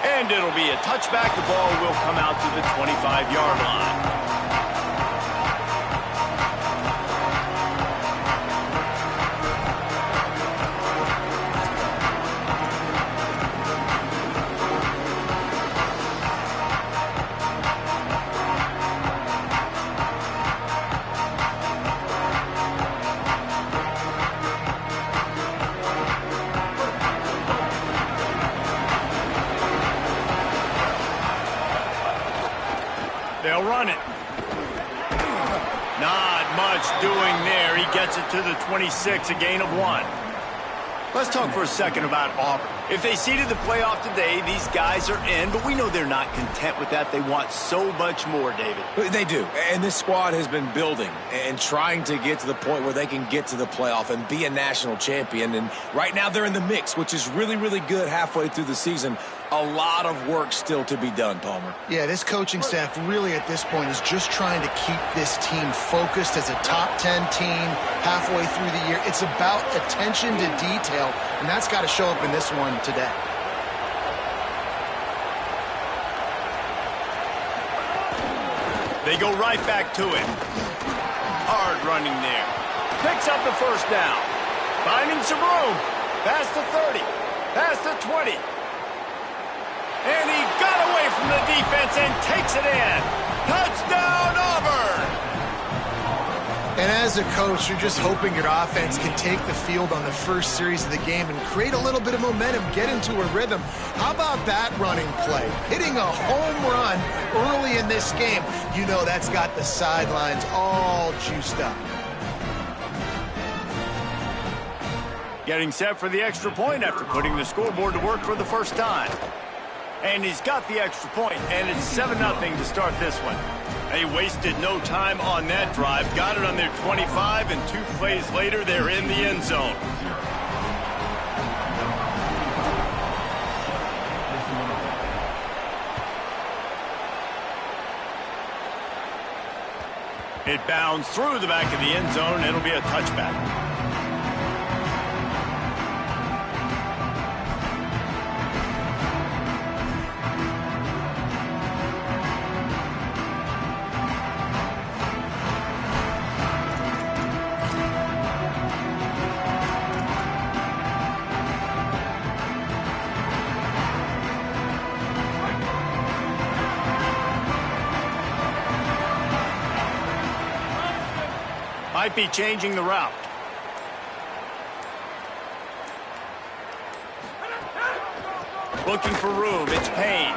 And it'll be a touchback. The ball will come out to the 25-yard line. They'll run it. Not much doing there. He gets it to the 26, a gain of 1. Let's talk for a second about Auburn. If they seeded the playoff today, these guys are in, but we know they're not content with that. They want so much more, David. They do, and this squad has been building and trying to get to the point where they can get to the playoff and be a national champion. And right now they're in the mix, which is really, really good halfway through the season. A lot of work still to be done, Palmer. Yeah, this coaching staff really at this point is just trying to keep this team focused as a top 10 team halfway through the year. It's about attention to detail, and that's got to show up in this one today. They go right back to it. Hard running there. Picks up the first down. Finding some room. Past the 30. Past the 20. And he got away from the defense and takes it in. Touchdown, Auburn! And as a coach, you're just hoping your offense can take the field on the first series of the game and create a little bit of momentum, get into a rhythm. How about that running play? Hitting a home run early in this game. You know that's got the sidelines all juiced up. Getting set for the extra point after putting the scoreboard to work for the first time. And he's got the extra point, and it's 7-0 to start this one. They wasted no time on that drive. Got it on their 25, and 2 plays later, they're in the end zone. It bounds through the back of the end zone, and it'll be a touchback. Might be changing the route. Looking for room. It's Payne.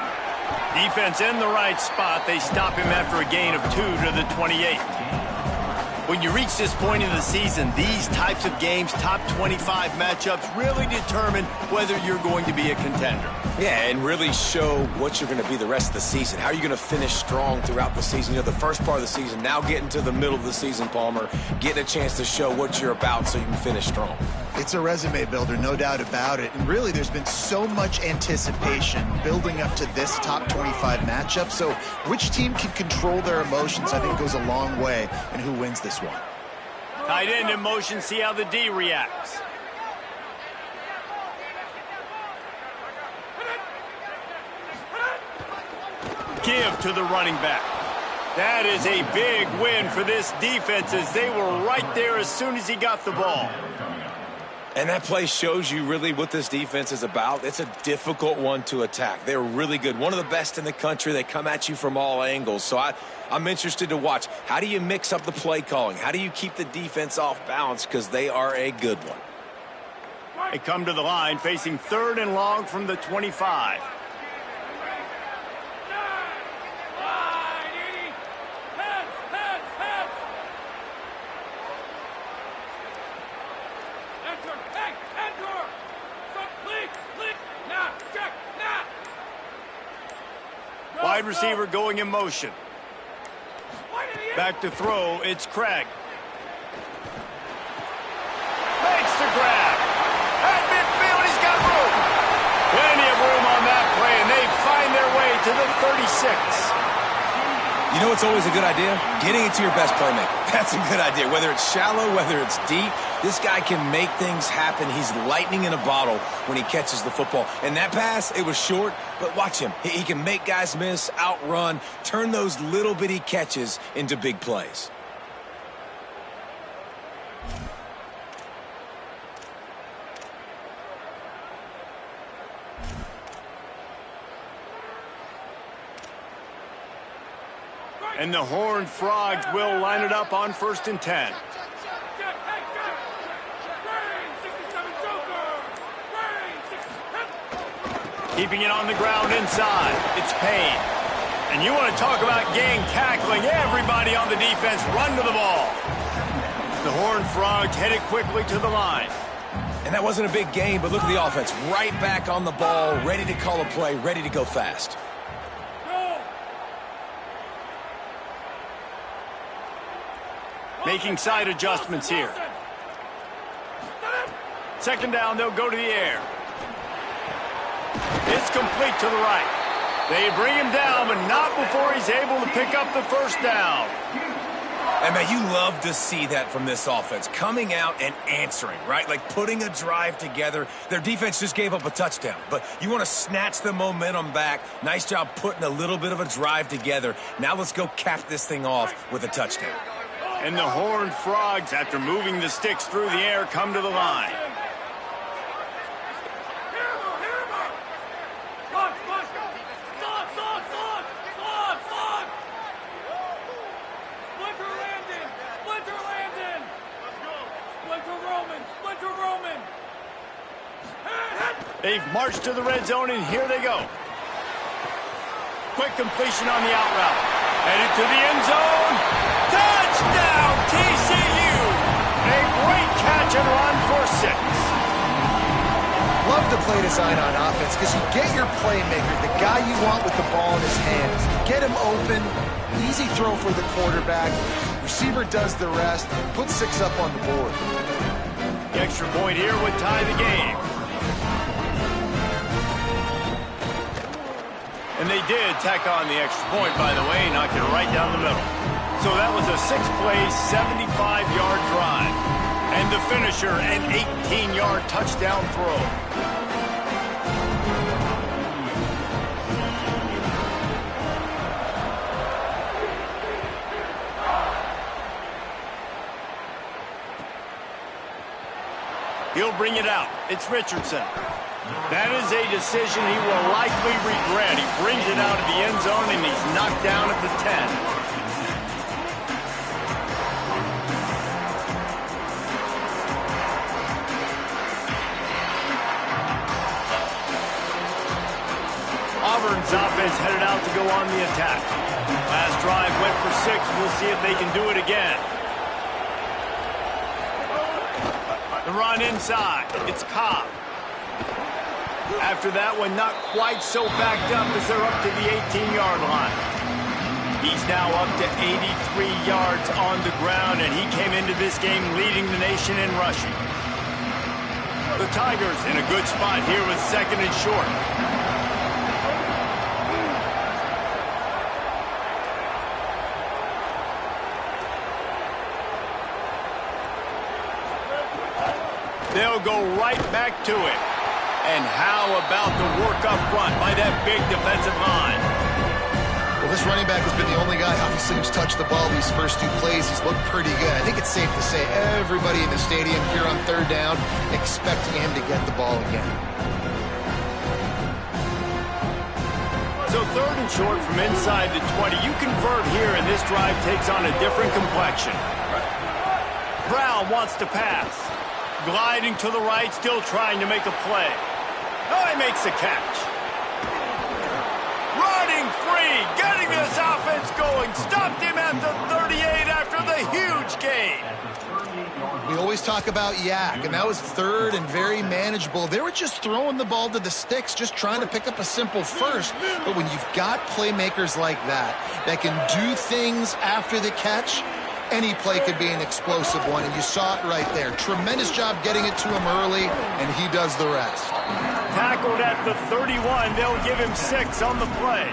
Defense in the right spot. They stop him after a gain of 2 to the 28. When you reach this point in the season, these types of games, top 25 matchups, really determine whether you're going to be a contender. Yeah, and really show what you're going to be the rest of the season. How are you going to finish strong throughout the season? You know, the first part of the season, now getting to the middle of the season, Palmer, getting a chance to show what you're about so you can finish strong. It's a resume builder, no doubt about it. And really, there's been so much anticipation building up to this top 25 matchup. So which team can control their emotions, I think, goes a long way in who wins this one. Tight end in motion, see how the D reacts. Give to the running back. That is a big win for this defense as they were right there as soon as he got the ball. And that play shows you really what this defense is about. It's a difficult one to attack. They're really good. One of the best in the country. They come at you from all angles. So I'm interested to watch. How do you mix up the play calling? How do you keep the defense off balance? Because they are a good one. They come to the line facing 3rd and long from the 25. Wide receiver going in motion. Back to throw, it's Craig. Makes the grab. At midfield, he's got room. Plenty of room on that play, and they find their way to the 36. You know it's always a good idea? Getting it to your best playmaker. That's a good idea. Whether it's shallow, whether it's deep, this guy can make things happen. He's lightning in a bottle when he catches the football. And that pass, it was short, but watch him. He can make guys miss, outrun, turn those little bitty catches into big plays. And the Horned Frogs will line it up on 1st and 10. Keeping it on the ground inside. It's Payne. And you want to talk about gang tackling. Everybody on the defense run to the ball. The Horned Frogs headed quickly to the line. And that wasn't a big gain, but look at the offense. Right back on the ball, ready to call a play, ready to go fast. Making side adjustments here. 2nd down, they'll go to the air. It's complete to the right. They bring him down, but not before he's able to pick up the 1st down. And, man, you love to see that from this offense. Coming out and answering, right? Like putting a drive together. Their defense just gave up a touchdown, but you want to snatch the momentum back. Nice job putting a little bit of a drive together. Now let's go cap this thing off with a touchdown. And the Horned Frogs, after moving the sticks through the air, come to the line. They've marched to the red zone, and here they go. Quick completion on the out route. Headed to the end zone. Touchdown, TCU! A great catch and run for 6. Love the play design on offense because you get your playmaker, the guy you want with the ball in his hands. Get him open, easy throw for the quarterback. Receiver does the rest, put 6 up on the board. The extra point here would tie the game. And they did tack on the extra point, by the way, knocked it right down the middle. So that was a 6-play, 75-yard drive. And the finisher, an 18-yard touchdown throw. He'll bring it out. It's Richardson. That is a decision he will likely regret. He brings it out of the end zone, and he's knocked down at the 10. Auburn's offense headed out to go on the attack. Last drive went for 6. We'll see if they can do it again. The run inside. It's Cobb. After that one, not quite so backed up as they're up to the 18-yard line. He's now up to 83 yards on the ground, and he came into this game leading the nation in rushing. The Tigers in a good spot here with 2nd and short. They'll go right back to it. And how about the work up front by that big defensive line? Well, this running back has been the only guy, obviously, who's touched the ball these first 2 plays. He's looked pretty good. I think it's safe to say everybody in the stadium here on 3rd down expecting him to get the ball again. So 3rd and short from inside the 20. You convert here, and this drive takes on a different complexion. Brown wants to pass. Gliding to the right, still trying to make a play. Oh, he makes the catch. Running free, getting this offense going. Stopped him at the 38 after the huge gain. We always talk about yak, and that was 3rd and very manageable. They were just throwing the ball to the sticks, just trying to pick up a simple first. But when you've got playmakers like that can do things after the catch, any play could be an explosive one, and you saw it right there. Tremendous job getting it to him early, and he does the rest. Tackled at the 31. They'll give him 6 on the play.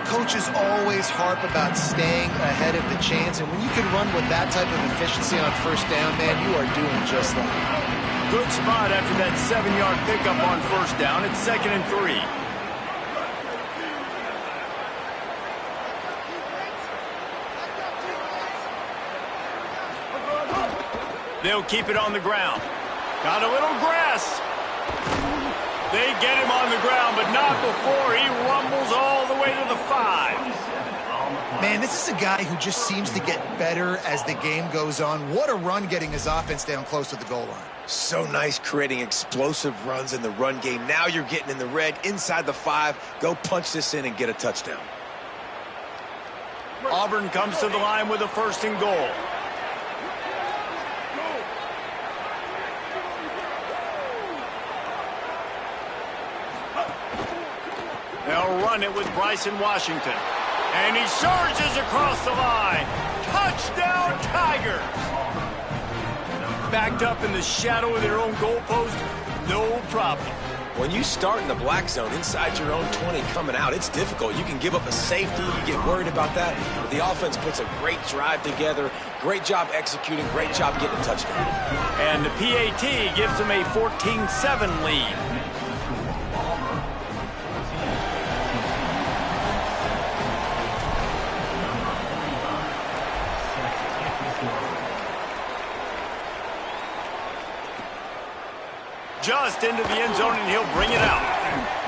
Coaches always harp about staying ahead of the chains, and when you can run with that type of efficiency on first down, man, you are doing just that. Good spot after that 7-yard pickup on first down. It's 2nd and 3. They'll keep it on the ground. Got a little grass. They get him on the ground, but not before he rumbles all the way to the 5. Man, this is a guy who just seems to get better as the game goes on. What a run getting his offense down close to the goal line. So nice creating explosive runs in the run game. Now you're getting in the red, inside the 5. Go punch this in and get a touchdown. Auburn comes to the line with a 1st and goal. They'll run it with Bryson Washington. And he surges across the line. Touchdown, Tigers! Backed up in the shadow of their own goalpost, no problem. When you start in the black zone inside your own 20 coming out, it's difficult. You can give up a safety. You get worried about that. But the offense puts a great drive together. Great job executing. Great job getting a touchdown. And the PAT gives them a 14-7 lead. Just into the end zone, and he'll bring it out.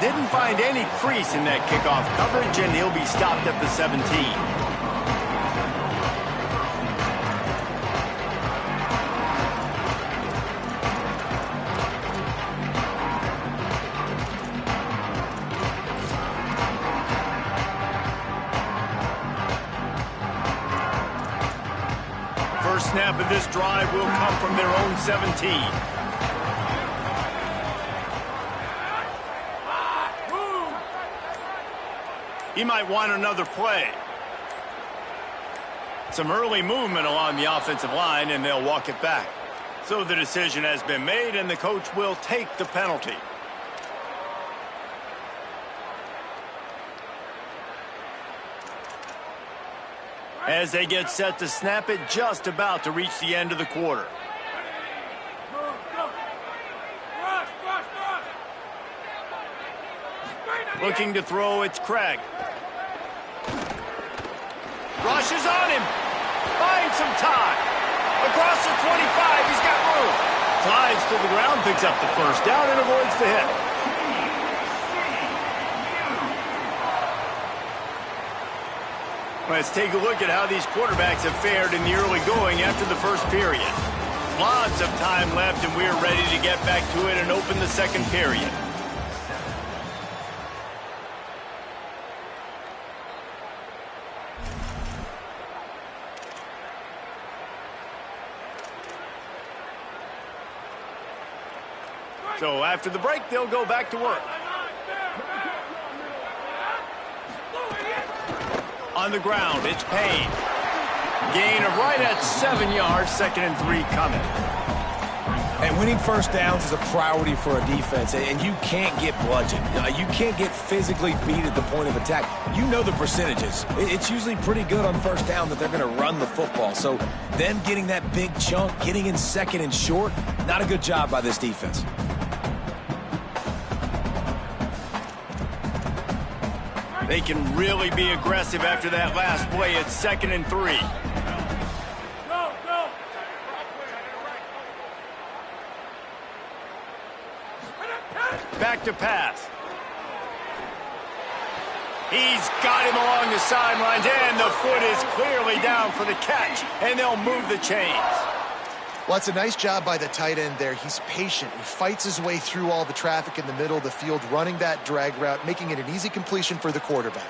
Didn't find any crease in that kickoff coverage, and he'll be stopped at the 17. First snap of this drive will come from their own 17. He might want another play. Some early movement along the offensive line, and they'll walk it back. So the decision has been made, and the coach will take the penalty. As they get set to snap it, just about to reach the end of the quarter. Looking to throw, it's Craig. Rushes on him. Finds some time. Across the 25, he's got room. Slides to the ground, picks up the first down, and avoids the hit. Let's take a look at how these quarterbacks have fared in the early going after the first period. Lots of time left, and we're ready to get back to it and open the second period. So after the break, they'll go back to work. On the ground, it's Payne. Gain of right at 7 yards, 2nd and 3 coming. And winning first downs is a priority for a defense, and you can't get bludgeoned. You can't get physically beat at the point of attack. You know the percentages. It's usually pretty good on first down that they're going to run the football. So them getting that big chunk, getting in 2nd and short, not a good job by this defense. They can really be aggressive after that last play. It's 2nd and 3. Go. Back to pass. He's got him along the sidelines, and the foot is clearly down for the catch, and they'll move the chains. Well, it's a nice job by the tight end there. He's patient. He fights his way through all the traffic in the middle of the field, running that drag route, making it an easy completion for the quarterback.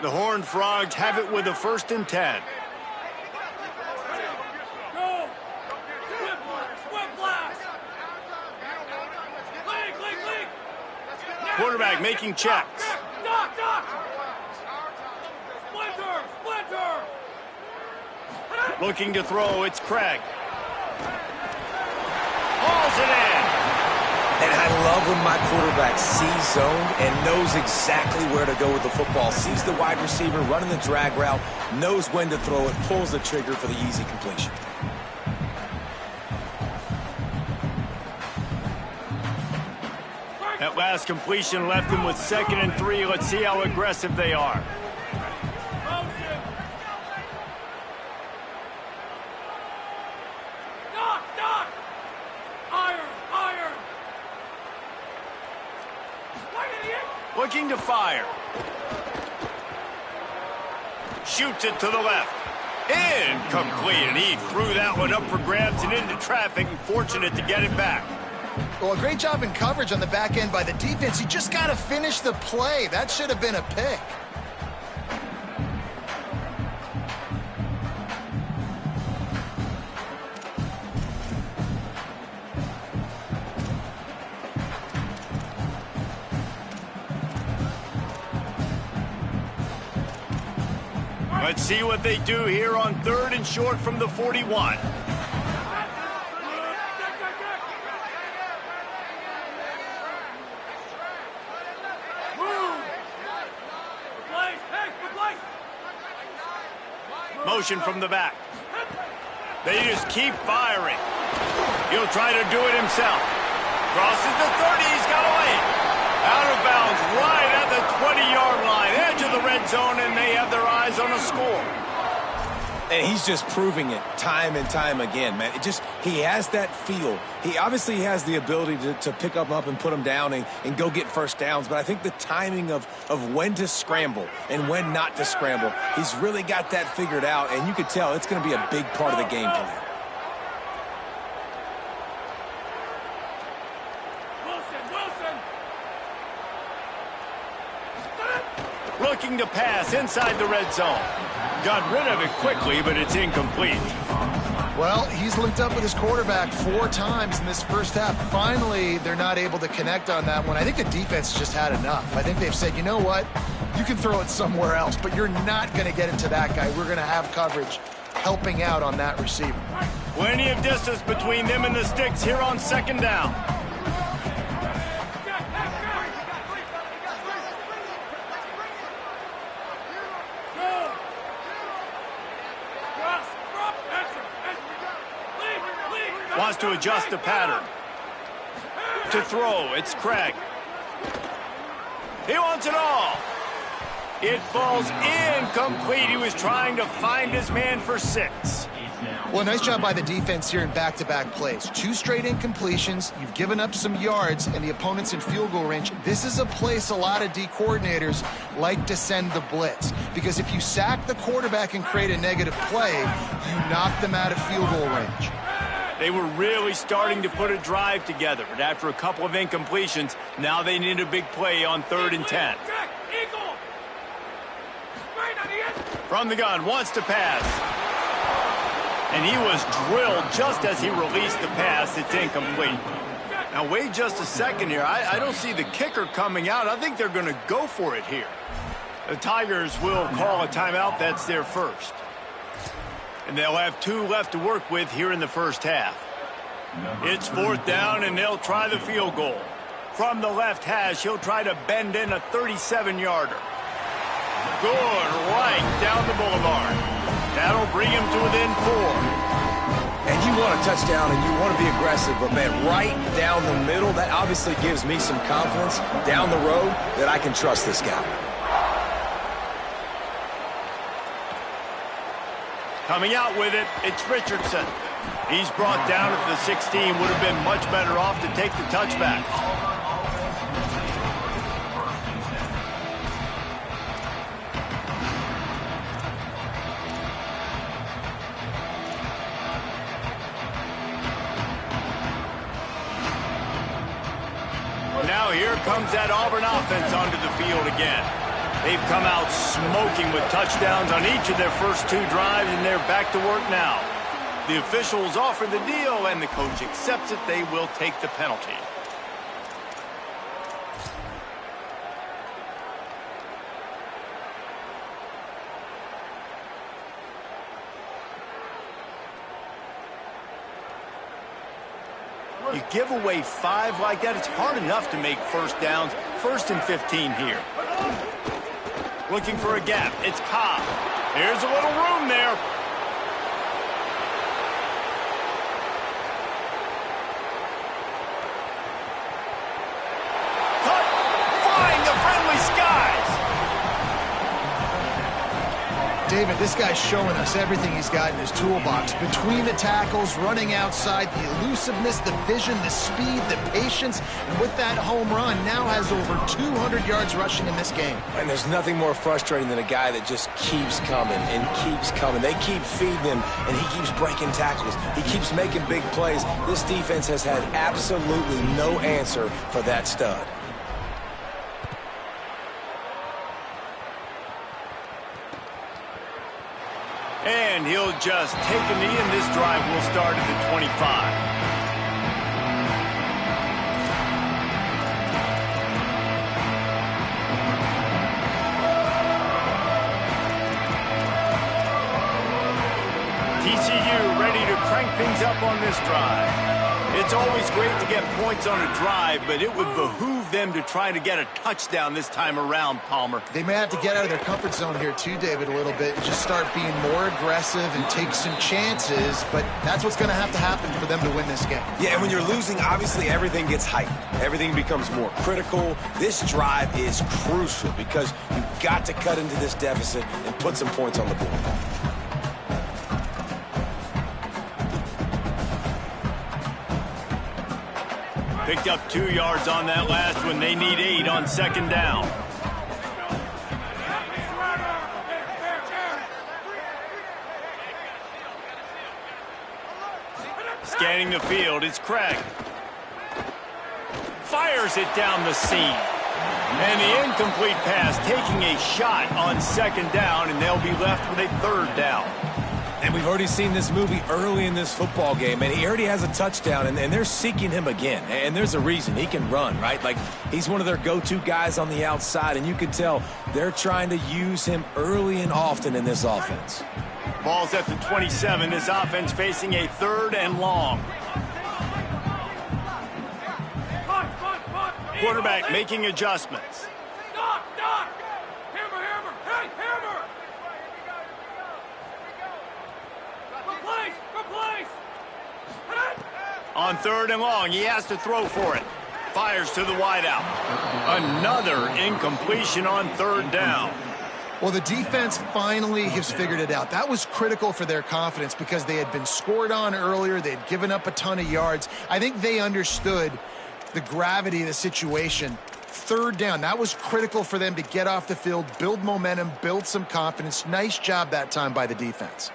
The Horned Frogs have it with a 1st and 10. Quarterback making checks. Looking to throw, it's Craig. Hauls it in. And I love when my quarterback sees zone and knows exactly where to go with the football. Sees the wide receiver running the drag route, knows when to throw it, pulls the trigger for the easy completion. That last completion left him with 2nd and 3. Let's see how aggressive they are. Looking to fire. Shoots it to the left. Incomplete, and he threw that one up for grabs and into traffic, and fortunate to get it back. Well, a great job in coverage on the back end by the defense. You just got to finish the play. That should have been a pick. Let's see what they do here on 3rd and short from the 41. Motion from the back. They just keep firing. He'll try to do it himself. Crosses the 30. He's got away. Out of bounds right at the 20-yard line. Edge of the red zone, and they have their eyes on a score. And he's just proving it time and time again, man. He has that feel. He obviously has the ability to pick up and put them down and go get first downs. But I think the timing of when to scramble and when not to scramble, he's really got that figured out. And you could tell it's going to be a big part of the game plan. Looking to pass inside the red zone. Got rid of it quickly, but it's incomplete. Well, he's linked up with his quarterback 4 times in this first half. Finally, they're not able to connect on that one. I think the defense just had enough. I think they've said, you know what? You can throw it somewhere else, but you're not going to get it to that guy. We're going to have coverage helping out on that receiver. Plenty of distance between them and the sticks here on 2nd down. Wants to adjust the pattern. To throw, it's Craig. He wants it all. It falls incomplete. He was trying to find his man for 6. Well, nice job by the defense here in back-to-back plays. 2 straight incompletions. You've given up some yards, and the opponent's in field goal range. This is a place a lot of D coordinators like to send the blitz, because if you sack the quarterback and create a negative play, you knock them out of field goal range. They were really starting to put a drive together, but after a couple of incompletions, now they need a big play on 3rd and 10. From the gun, wants to pass. And he was drilled just as he released the pass. It's incomplete. Now, wait just a second here. I don't see the kicker coming out. I think they're going to go for it here. The Tigers will call a timeout. That's their first. And they'll have 2 left to work with here in the first half. It's 4th down, and they'll try the field goal. From the left hash, he'll try to bend in a 37-yarder. Good right down the boulevard. That'll bring him to within 4. And you want a touchdown and you want to be aggressive, but, man, right down the middle, that obviously gives me some confidence down the road that I can trust this guy. Coming out with it, it's Richardson. He's brought down at the 16. Would have been much better off to take the touchback. Now here comes that Auburn offense onto the field again. They've come out smoking with touchdowns on each of their first 2 drives, and they're back to work now. The officials offer the deal, and the coach accepts it. They will take the penalty. You give away 5 like that, it's hard enough to make first downs. 1st and 15 here. Looking for a gap. It's Cobb. Here's a little room there. Cut. Flying the friendly skies. David, this guy's showing us everything he's got in his toolbox. Between the tackles, running outside, the elusiveness, the vision, the speed, the patience, and with that home run, now has over 200 yards rushing in this game. And there's nothing more frustrating than a guy that just keeps coming and keeps coming. They keep feeding him, and he keeps breaking tackles. He keeps making big plays. This defense has had absolutely no answer for that stud. And he'll just take a knee, and this drive will start at the 25. TCU ready to crank things up on this drive. It's always great to get points on a drive, but it would behoove them to try to get a touchdown this time around, Palmer. They may have to get out of their comfort zone here too, David, a little bit, and just start being more aggressive and take some chances, but that's what's going to have to happen for them to win this game. Yeah, and when you're losing, obviously everything gets heightened. Everything becomes more critical. This drive is crucial because you've got to cut into this deficit and put some points on the board. Picked up 2 yards on that last one. They need 8 on 2nd down. Scanning the field, it's Craig. Fires it down the seam. And the incomplete pass taking a shot on 2nd down, and they'll be left with a 3rd down. And we've already seen this movie early in this football game, and he already has a touchdown, and they're seeking him again. And there's a reason. He can run, right? Like, he's one of their go-to guys on the outside, and you can tell they're trying to use him early and often in this offense. Ball's at the 27. This offense facing a 3rd and long. Quarterback making adjustments. On 3rd and long, he has to throw for it. Fires to the wideout. Another incompletion on 3rd down. Well, the defense finally has figured it out. That was critical for their confidence because they had been scored on earlier. They had given up a ton of yards. I think they understood the gravity of the situation. 3rd down, that was critical for them to get off the field, build momentum, build some confidence. Nice job that time by the defense.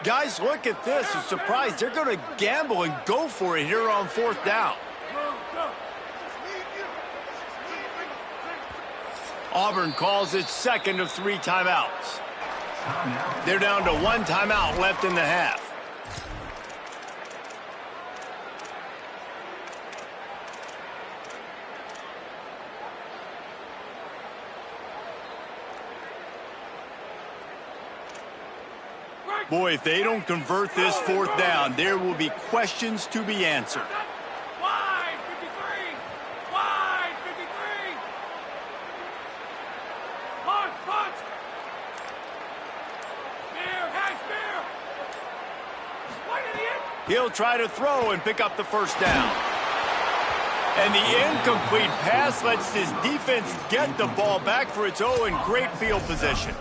Guys, look at this. I'm surprised. They're going to gamble and go for it here on 4th down. Auburn calls its 2nd of 3 timeouts. They're down to 1 timeout left in the half. Boy, if they don't convert this 4th down, there will be questions to be answered. Wide 53! Wide 53! Punch! Spear! Wide in the end! He'll try to throw and pick up the 1st down. And the incomplete pass lets this defense get the ball back for its own great field position.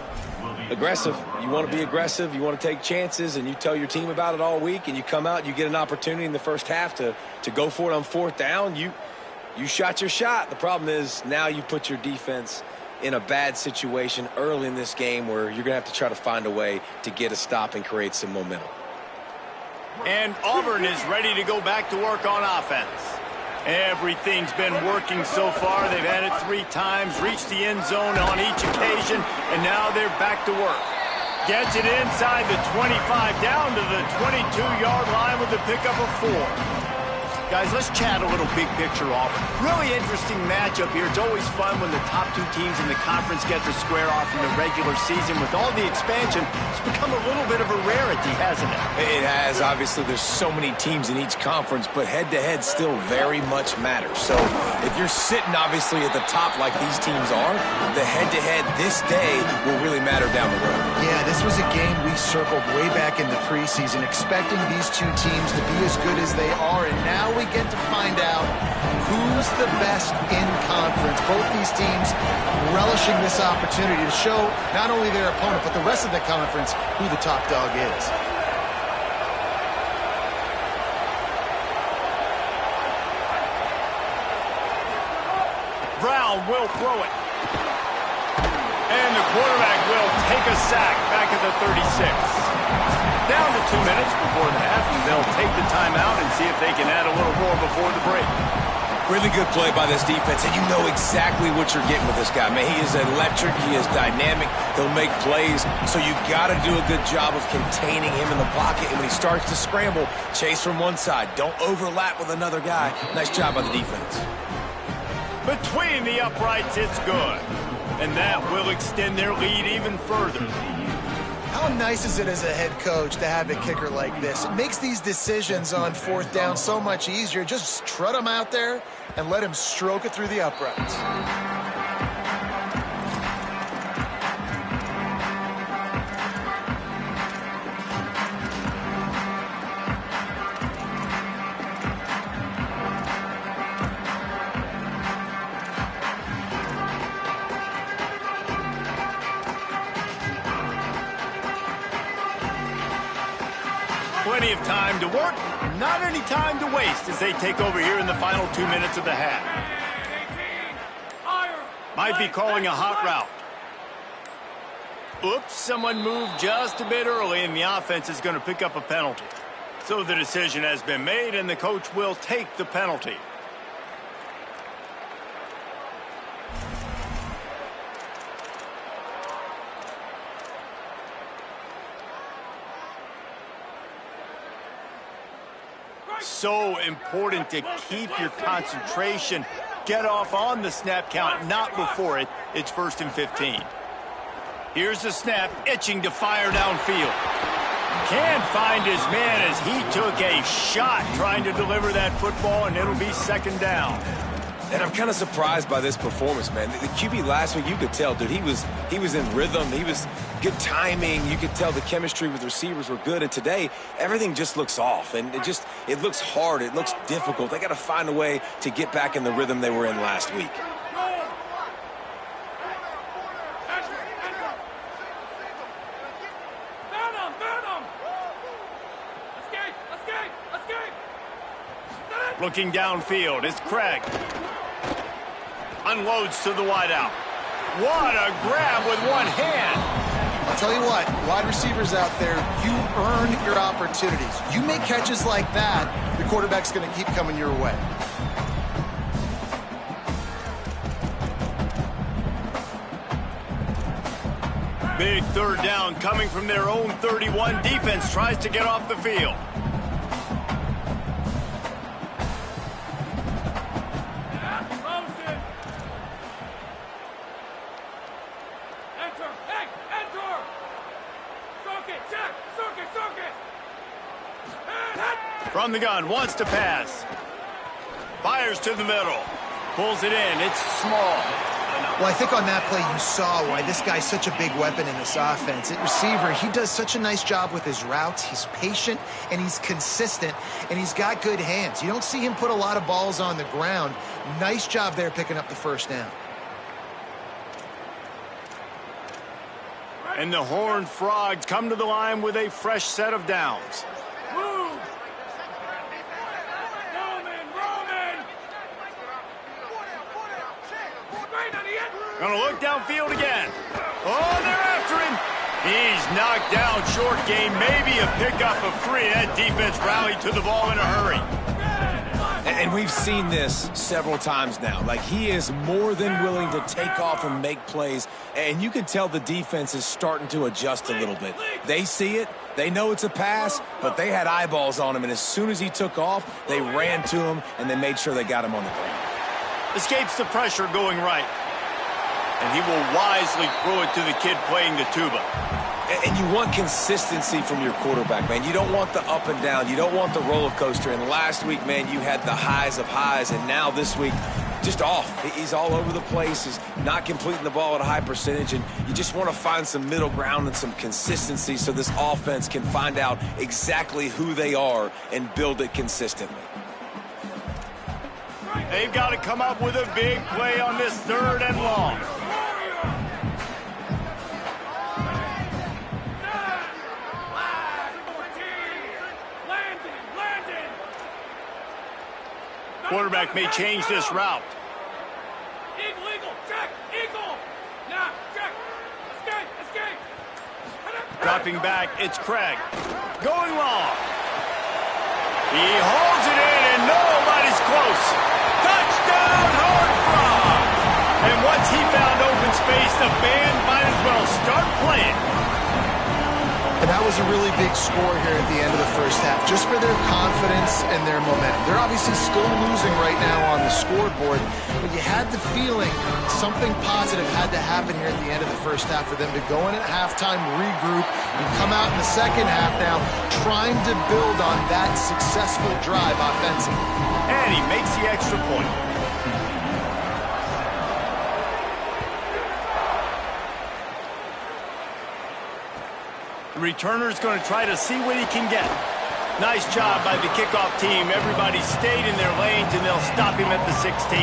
Aggressive. You want to be aggressive. You want to take chances, and you tell your team about it all week, and you come out, you get an opportunity in the first half to go for it on 4th down. You shot your shot. The problem is now you put your defense in a bad situation early in this game where you're going to have to try to find a way to get a stop and create some momentum. And Auburn is ready to go back to work on offense. Everything's been working so far. They've had it 3 times, reached the end zone on each occasion, and now they're back to work. Gets it inside the 25, down to the 22-yard line with the pickup of 4. Guys, let's chat a little big picture, Auburn. Really interesting matchup here. It's always fun when the top two teams in the conference get to square off in the regular season. With all the expansion, it's become a little bit of a rarity, hasn't it? It has. Obviously, there's so many teams in each conference, but head-to-head still very much matters. So if you're sitting, obviously, at the top like these teams are, the head-to-head this day will really matter down the road. Yeah, this was a game we circled way back in the preseason, expecting these two teams to be as good as they are, and now we get to find out who's the best in conference. Both these teams relishing this opportunity to show not only their opponent, but the rest of the conference who the top dog is. Brown will throw it. And the quarterback will take a sack back at the 36. Down to 2 minutes before the half, and they'll take the timeout and see if they can add a little more before the break. Really good play by this defense, and you know exactly what you're getting with this guy. Man, he is electric. He is dynamic. He'll make plays, so you got to do a good job of containing him in the pocket. And when he starts to scramble, chase from one side. Don't overlap with another guy. Nice job by the defense. Between the uprights, it's good. And that will extend their lead even further. How nice is it as a head coach to have a kicker like this? It makes these decisions on fourth down so much easier. Just trot him out there and let him stroke it through the uprights. Plenty of time to work, not any time to waste as they take over here in the final 2 minutes of the half. Might be calling a hot route. Oops, someone moved just a bit early, and the offense is going to pick up a penalty. So the decision has been made, and the coach will take the penalty. So important to keep your concentration. Get off on the snap count, not before it. It's 1st and 15. Here's the snap, itching to fire downfield. Can't find his man as he took a shot trying to deliver that football, and it'll be 2nd down. And I'm kind of surprised by this performance, man. The QB last week, you could tell, dude, he was in rhythm. He was good timing. You could tell the chemistry with receivers were good. And today, everything just looks off. And it looks hard. It looks difficult. They got to find a way to get back in the rhythm they were in last week. Looking downfield, it's Craig. Unloads to the wideout. What a grab with one hand. I'll tell you what, wide receivers out there, you earn your opportunities. You make catches like that, the quarterback's going to keep coming your way. Big 3rd down coming from their own 31. Defense tries to get off the field. From the gun, wants to pass. Fires to the middle. Pulls it in. It's small. Well, I think on that play you saw why this guy's such a big weapon in this offense. At receiver, he does such a nice job with his routes. He's patient, and he's consistent, and he's got good hands. You don't see him put a lot of balls on the ground. Nice job there picking up the 1st down. And the Horned Frogs come to the line with a fresh set of downs. Gonna look downfield again. Oh, they're after him. He's knocked down, short gain, maybe a pickup of 3. That defense rallied to the ball in a hurry. And we've seen this several times now. Like, he is more than willing to take off and make plays. And you can tell the defense is starting to adjust a little bit. They see it. They know it's a pass, but they had eyeballs on him. And as soon as he took off, they ran to him, and they made sure they got him on the ground. Escapes the pressure going right. And he will wisely throw it to the kid playing the tuba. And you want consistency from your quarterback, man. You don't want the up and down. You don't want the roller coaster. And last week, man, you had the highs of highs. And now this week, just off. He's all over the place. He's not completing the ball at a high percentage. And you just want to find some middle ground and some consistency so this offense can find out exactly who they are and build it consistently. They've got to come up with a big play on this 3rd and long. Quarterback may change this route. Eagle, eagle, check, eagle. Now, check. Escape, escape. Dropping back, it's Craig. Going long. He holds it in, and nobody's close. Touchdown, Hard Frog. And once he found open space, the band might as well start playing. And that was a really big score here at the end of the first half, just for their confidence and their momentum. They're obviously still losing right now on the scoreboard, but you had the feeling something positive had to happen here at the end of the first half for them to go in at halftime, regroup, and come out in the second half now trying to build on that successful drive offensively. And he makes the extra point. The returner's going to try to see what he can get. Nice job by the kickoff team. Everybody stayed in their lanes, and they'll stop him at the 16.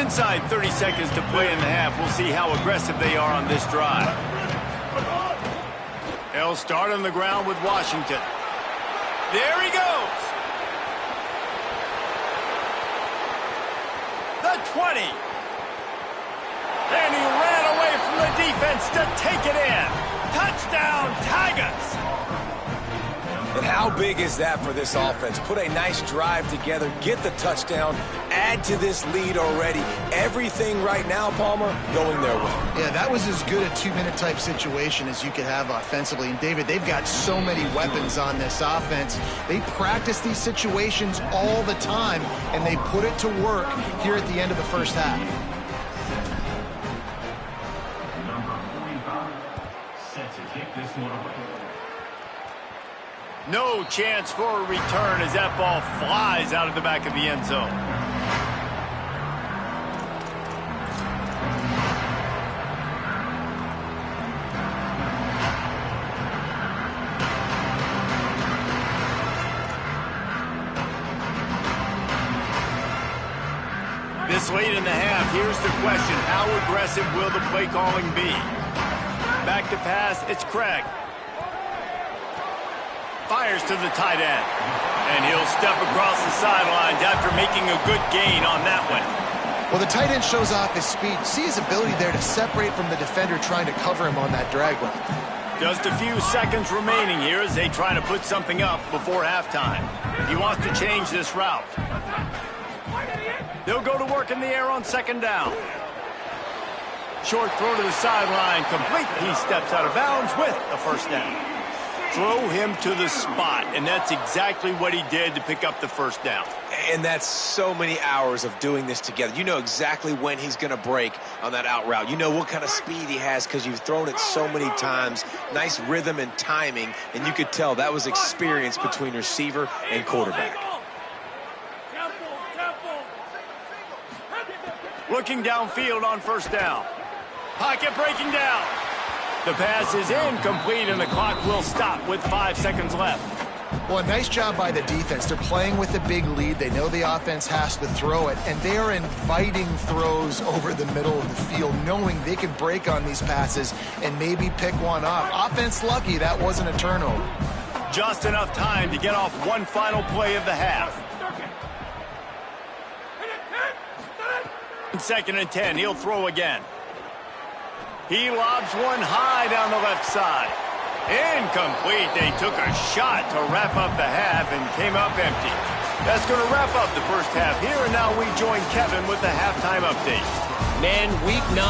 Inside 30 seconds to play in the half. We'll see how aggressive they are on this drive. They'll start on the ground with Washington. There he goes. The 20. And he ran away from the defense to take it in. Touchdown, Tigers. And how big is that for this offense? Put a nice drive together, get the touchdown, add to this lead already. Everything right now, Palmer, going their way. Yeah, that was as good a 2-minute type situation as you could have offensively. And, David, they've got so many weapons on this offense. They practice these situations all the time, and they put it to work here at the end of the first half. Number 45, set to kick this one away. No chance for a return as that ball flies out of the back of the end zone. This late in the half, here's the question. How aggressive will the play calling be? Back to pass, it's Craig. Fires to the tight end. And he'll step across the sidelines after making a good gain on that one. Well, the tight end shows off his speed. See his ability there to separate from the defender trying to cover him on that drag route. Just a few seconds remaining here as they try to put something up before halftime. He wants to change this route. They'll go to work in the air on 2nd down. Short throw to the sideline, complete. He steps out of bounds with a first down. Throw him to the spot, and that's exactly what he did to pick up the first down. And that's so many hours of doing this together. You know exactly when he's going to break on that out route. You know what kind of speed he has because you've thrown it so many times. Nice rhythm and timing, and you could tell that was experience between receiver and quarterback. Looking downfield on 1st down. Pocket breaking down. The pass is incomplete, and the clock will stop with 5 seconds left. Well, a nice job by the defense. They're playing with a big lead. They know the offense has to throw it, and they are inviting throws over the middle of the field, knowing they can break on these passes and maybe pick one off. Offense lucky that wasn't a turnover. Just enough time to get off one final play of the half. 2nd and 10, he'll throw again. He lobs one high down the left side. Incomplete. They took a shot to wrap up the half and came up empty. That's going to wrap up the first half here, and now we join Kevin with the halftime update. Men, week 9,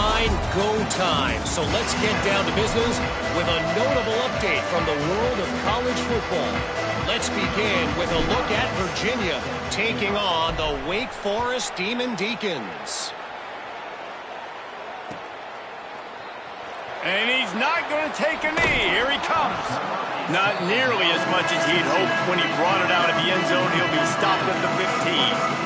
go time. So let's get down to business with a notable update from the world of college football. Let's begin with a look at Virginia taking on the Wake Forest Demon Deacons. And he's not going to take a knee. Here he comes. Not nearly as much as he'd hoped when he brought it out of the end zone. He'll be stopped at the 15.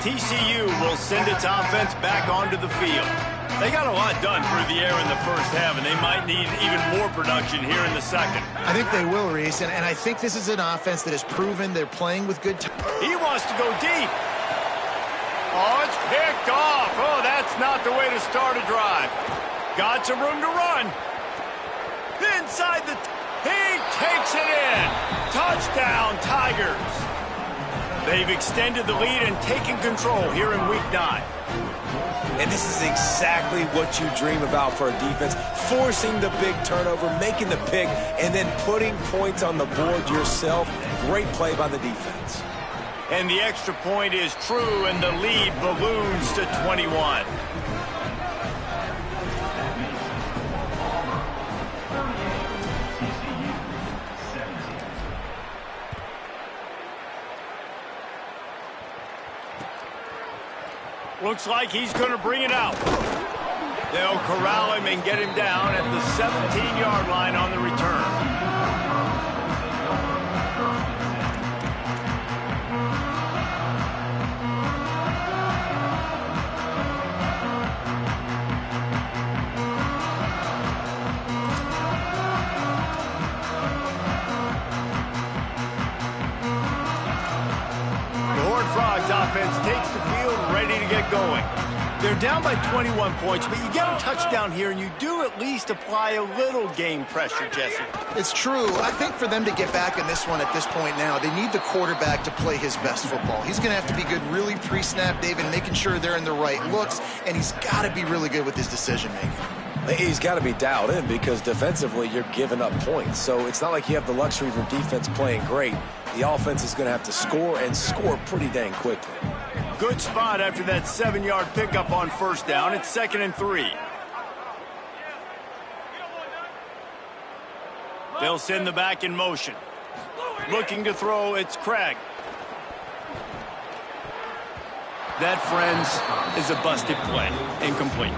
TCU will send its offense back onto the field. They got a lot done through the air in the first half, and they might need even more production here in the second. I think they will, Reese, and I think this is an offense that has proven they're playing with good time. He wants to go deep. Oh, it's picked off. Oh, that's not the way to start a drive. Got some room to run. Inside the... He takes it in. Touchdown, Tigers. They've extended the lead and taken control here in week 9. And this is exactly what you dream about for a defense. Forcing the big turnover, making the pick, and then putting points on the board yourself. Great play by the defense. And the extra point is true, and the lead balloons to 21. Looks like he's going to bring it out. They'll corral him and get him down at the 17-yard line on the return. Frogs offense takes the field, ready to get going. They're down by 21 points, but you get a touchdown here, and you do at least apply a little game pressure, Jesse. It's true. I think for them to get back in this one at this point now, they need the quarterback to play his best football. He's going to have to be good really pre-snap, David, making sure they're in the right looks, and he's got to be really good with his decision-making. He's got to be dialed in because defensively you're giving up points. So it's not like you have the luxury of your defense playing great. The offense is going to have to score and score pretty dang quickly. Good spot after that 7-yard pickup on first down. It's 2nd and 3. They'll send the back in motion. Looking to throw, it's Craig. That, friends, is a busted play. Incomplete.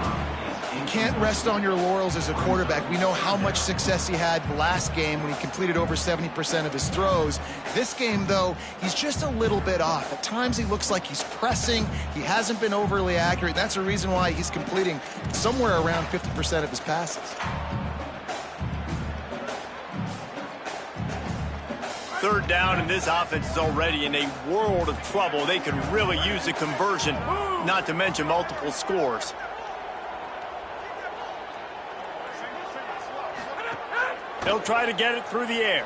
You can't rest on your laurels as a quarterback. We know how much success he had last game when he completed over 70% of his throws. This game, though, he's just a little bit off. At times he looks like he's pressing. He hasn't been overly accurate. That's a reason why he's completing somewhere around 50% of his passes. Third down, and this offense is already in a world of trouble. They could really use a conversion, not to mention multiple scores. They'll try to get it through the air.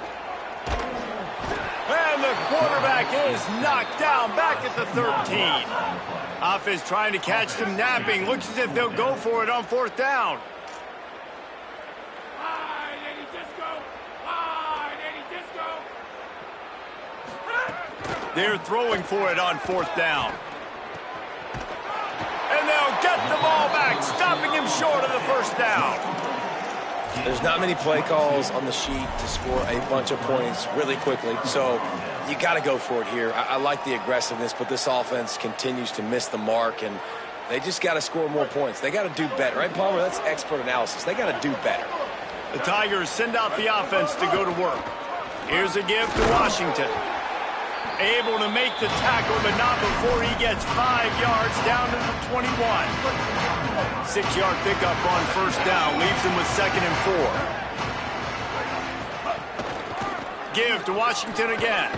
And the quarterback is knocked down back at the 13. Offense trying to catch them napping. Looks as if they'll go for it on fourth down. They're throwing for it on fourth down. And they'll get the ball back, stopping him short of the first down. There's not many play calls on the sheet to score a bunch of points really quickly, so you got to go for it here. I like the aggressiveness, but this offense continues to miss the mark, and they just got to score more points. They got to do better, right, Palmer? That's expert analysis. They got to do better. The Tigers send out the offense to go to work. Here's a give to Washington. Able to make the tackle, but not before he gets 5 yards down to the 21. 6-yard pickup on first down, leaves him with 2nd and 4. Give to Washington again.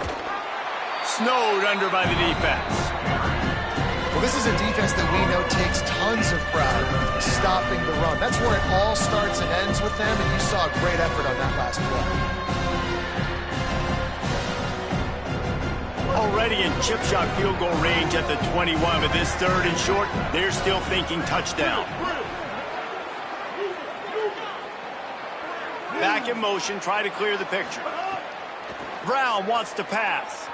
Snowed under by the defense. Well, this is a defense that we know takes tons of pride stopping the run. That's where it all starts and ends with them, and you saw a great effort on that last play. Already in chip shot field goal range at the 21, but this third and short, they're still thinking touchdown. Back in motion, try to clear the picture. Brown wants to pass.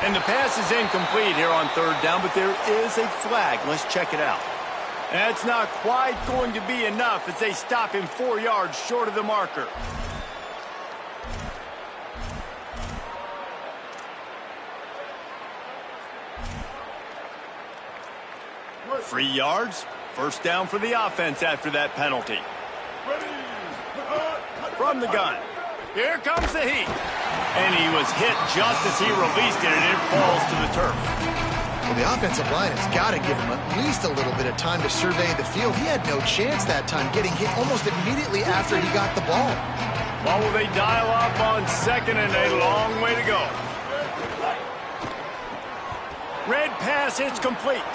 And the pass is incomplete here on third down, but there is a flag. Let's check it out. That's not quite going to be enough as they stop him 4 yards short of the marker. Free yards. First down for the offense after that penalty. From the gun. Here comes the heat. And he was hit just as he released it, and it falls to the turf. Well, the offensive line has got to give him at least a little bit of time to survey the field. He had no chance that time, getting hit almost immediately after he got the ball. Well, will they dial up on second and a long way to go? Red pass hits complete.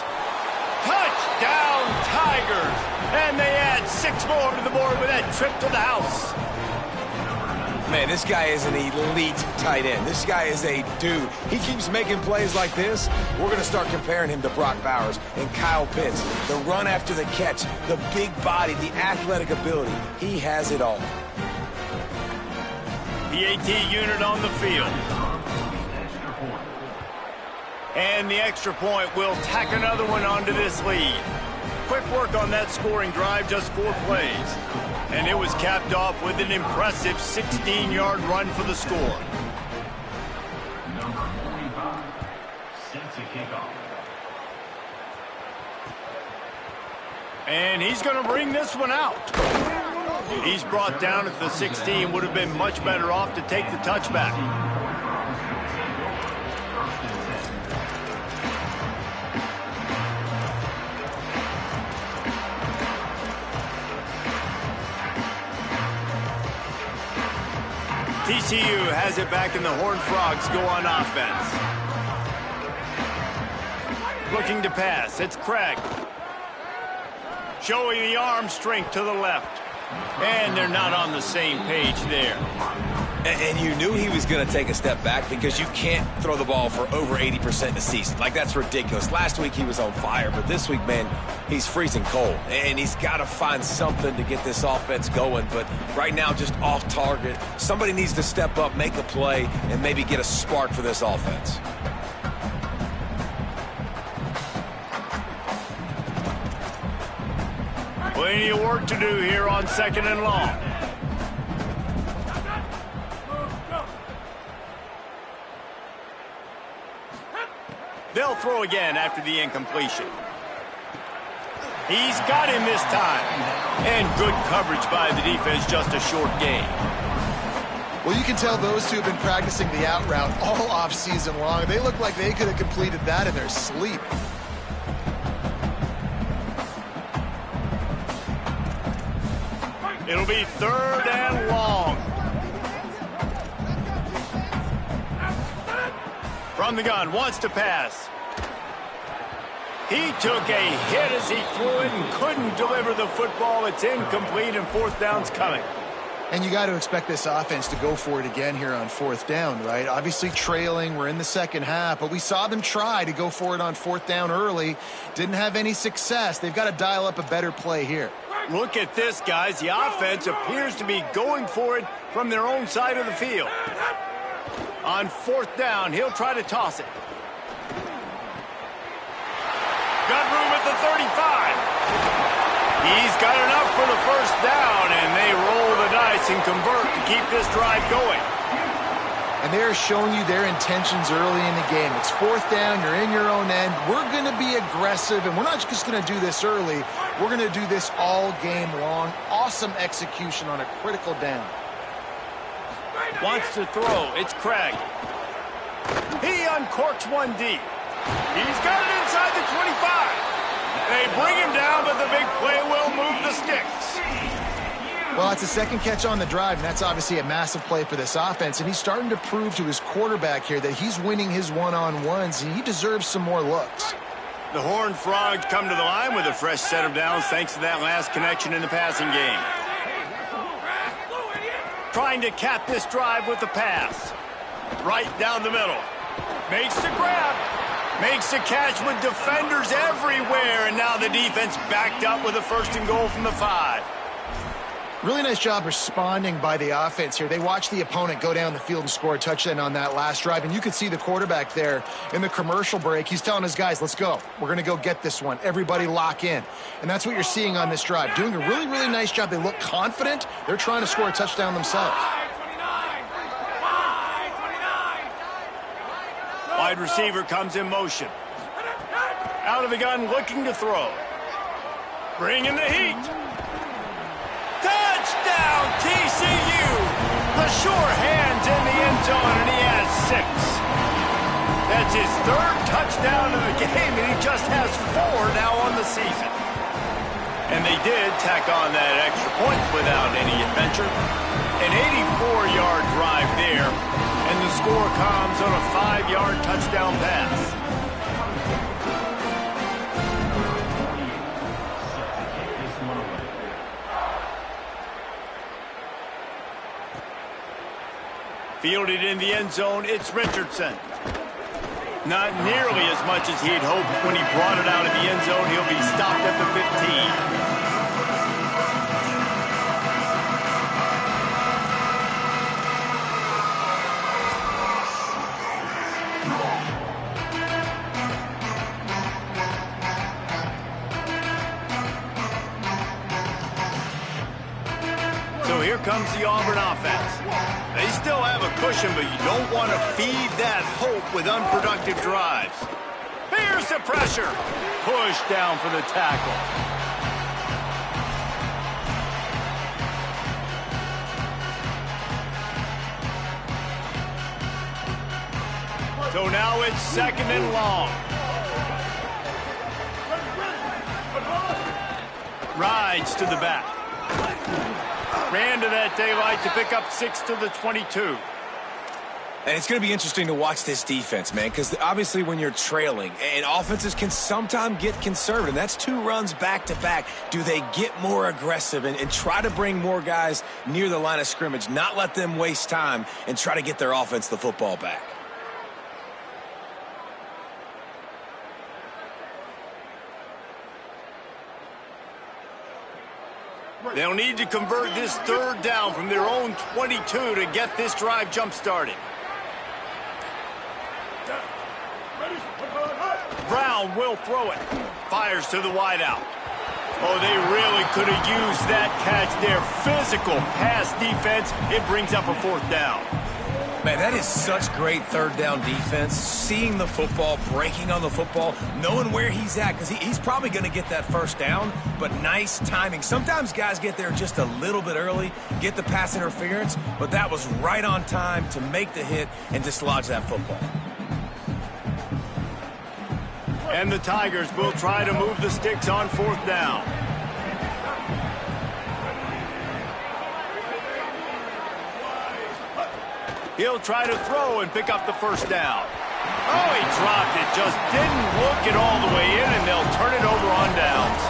Touchdown, Tigers! And they add 6 more to the board with that trip to the house. Man, this guy is an elite tight end. This guy is a dude. He keeps making plays like this. We're going to start comparing him to Brock Bowers and Kyle Pitts. The run after the catch, the big body, the athletic ability. He has it all. The AT unit on the field. And the extra point will tack another one onto this lead. Quick work on that scoring drive, just 4 plays. And it was capped off with an impressive 16-yard run for the score. Number 45, set to kick off. And he's going to bring this one out. He's brought down at the 16. Would have been much better off to take the touchback. TCU has it back, and the Horned Frogs go on offense. Looking to pass. It's Craig. Showing the arm strength to the left. And they're not on the same page there. And you knew he was going to take a step back because you can't throw the ball for over 80% a season. Like, that's ridiculous. Last week he was on fire, but this week, man, he's freezing cold. And he's got to find something to get this offense going. But right now, just off target. Somebody needs to step up, make a play, and maybe get a spark for this offense. Plenty of work to do here on second and long. They'll throw again after the incompletion. He's got him this time. And good coverage by the defense, just a short gain. Well, you can tell those two have been practicing the out route all off season long. They look like they could have completed that in their sleep. It'll be third and long. From the gun, wants to pass. He took a hit as he threw it and couldn't deliver the football. It's incomplete, and fourth down's coming. And you got to expect this offense to go for it again here on fourth down, right? Obviously trailing, we're in the second half, but we saw them try to go for it on fourth down early. Didn't have any success. They've got to dial up a better play here. Look at this, guys. The offense appears to be going for it from their own side of the field. On fourth down, he'll try to toss it. Got room at the 35. He's got enough for the first down, and they roll the dice and convert to keep this drive going. And they're showing you their intentions early in the game. It's fourth down, you're in your own end. We're going to be aggressive, and we're not just going to do this early. We're going to do this all game long. Awesome execution on a critical down. Wants to throw. It's Craig. He uncorks one deep. He's got it inside the 25. They bring him down, but the big play will move the sticks. Well, it's a second catch on the drive, and that's obviously a massive play for this offense. And he's starting to prove to his quarterback here that he's winning his one-on-ones, and he deserves some more looks. The Horned Frogs come to the line with a fresh set of downs thanks to that last connection in the passing game. Trying to cap this drive with the pass. Right down the middle. Makes the grab. Makes the catch with defenders everywhere. And now the defense backed up with a 1st and goal from the 5. Really nice job responding by the offense here. They watched the opponent go down the field and score a touchdown on that last drive. And you could see the quarterback there in the commercial break. He's telling his guys, let's go. We're going to go get this one. Everybody lock in. And that's what you're seeing on this drive. Doing a really, really nice job. They look confident. They're trying to score a touchdown themselves. Wide receiver comes in motion. Out of the gun, looking to throw. Bringing the heat. Touchdown, TCU! The sure hands in the end zone, and he has 6. That's his 3rd touchdown of the game, and he just has 4 now on the season. And they did tack on that extra point without any adventure. An 84-yard drive there, and the score comes on a 5-yard touchdown pass. Fielded in the end zone, it's Richardson. Not nearly as much as he'd hoped when he brought it out of the end zone. He'll be stopped at the 15. So here comes the Auburn offense. They still have a cushion, but you don't want to feed that hope with unproductive drives. Here's the pressure. Push down for the tackle. So now it's 2nd and long. Rides to the back. Ran to that daylight to pick up 6 to the 22. And it's going to be interesting to watch this defense, man, because obviously when you're trailing, and offenses can sometimes get conservative. That's 2 runs back-to-back. Do they get more aggressive and try to bring more guys near the line of scrimmage, not let them waste time, and try to get their offense the football back? They'll need to convert this 3rd down from their own 22 to get this drive jump-started. Brown will throw it. Fires to the wideout. Oh, they really could have used that catch there. Physical pass defense. It brings up a 4th down. Man, that is such great 3rd down defense. Seeing the football, breaking on the football, knowing where he's at, because he's probably going to get that 1st down, but nice timing. Sometimes guys get there just a little bit early, get the pass interference, but that was right on time to make the hit and dislodge that football. And the Tigers will try to move the sticks on 4th down. He'll try to throw and pick up the 1st down. Oh, he dropped it. Just didn't look it all the way in, and they'll turn it over on downs.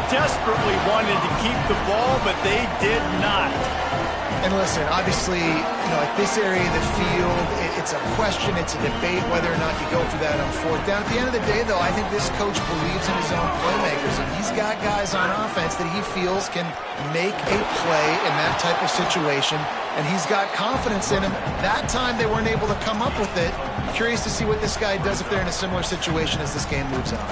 Desperately wanted to keep the ball, but they did not. And listen, obviously, at this area of the field, it's a question, it's a debate whether or not you go for that on 4th down. At the end of the day, though, I think this coach believes in his own playmakers, and he's got guys on offense that he feels can make a play in that type of situation, and he's got confidence in him. That time, they weren't able to come up with it. Curious to see what this guy does if they're in a similar situation as this game moves on.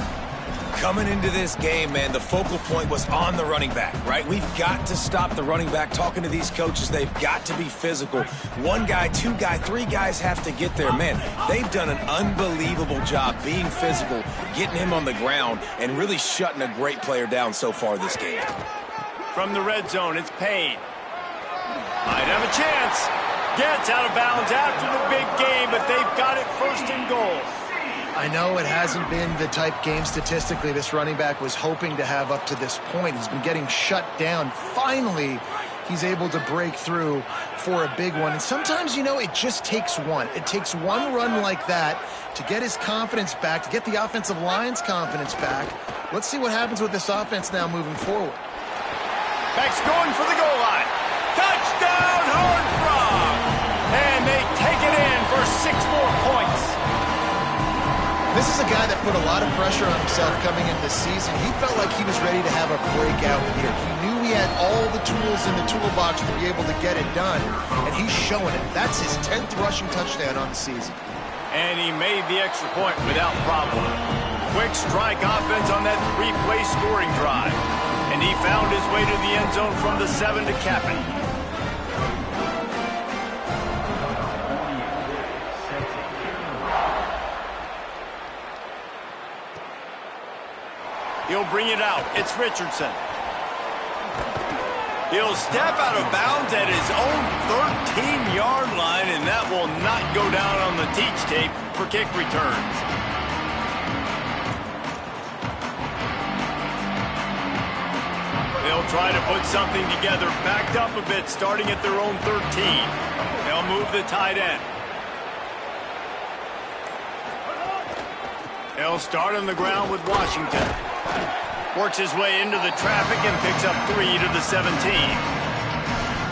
Coming into this game, man, the focal point was on the running back, right? We've got to stop the running back. Talking to these coaches, they've got to be physical. 1 guy, 2 guy, 3 guys have to get there. Man, they've done an unbelievable job being physical, getting him on the ground, and really shutting a great player down so far this game. From the red zone, it's Payne. Might have a chance. Gets out of bounds after the big game, but they've got it 1st and goal. I know it hasn't been the type game statistically this running back was hoping to have up to this point. He's been getting shut down. Finally, he's able to break through for a big one. And sometimes, you know, it just takes one. It takes one run like that to get his confidence back, to get the offensive line's confidence back. Let's see what happens with this offense now moving forward. Beck's going for the goal line. Touchdown, Horned Frog! And they take it in for 6 more points. This is a guy that put a lot of pressure on himself coming into the season. He felt like he was ready to have a breakout year. He knew he had all the tools in the toolbox to be able to get it done, and he's showing it. That's his 10th rushing touchdown on the season. And he made the extra point without problem. Quick strike offense on that 3-play scoring drive. And he found his way to the end zone from the 7 to cap it. He'll bring it out. It's Richardson. He'll step out of bounds at his own 13-yard line, and that will not go down on the teach tape for kick returns. They'll try to put something together, backed up a bit, starting at their own 13. They'll move the tight end. They'll start on the ground with Washington. Works his way into the traffic and picks up 3 to the 17.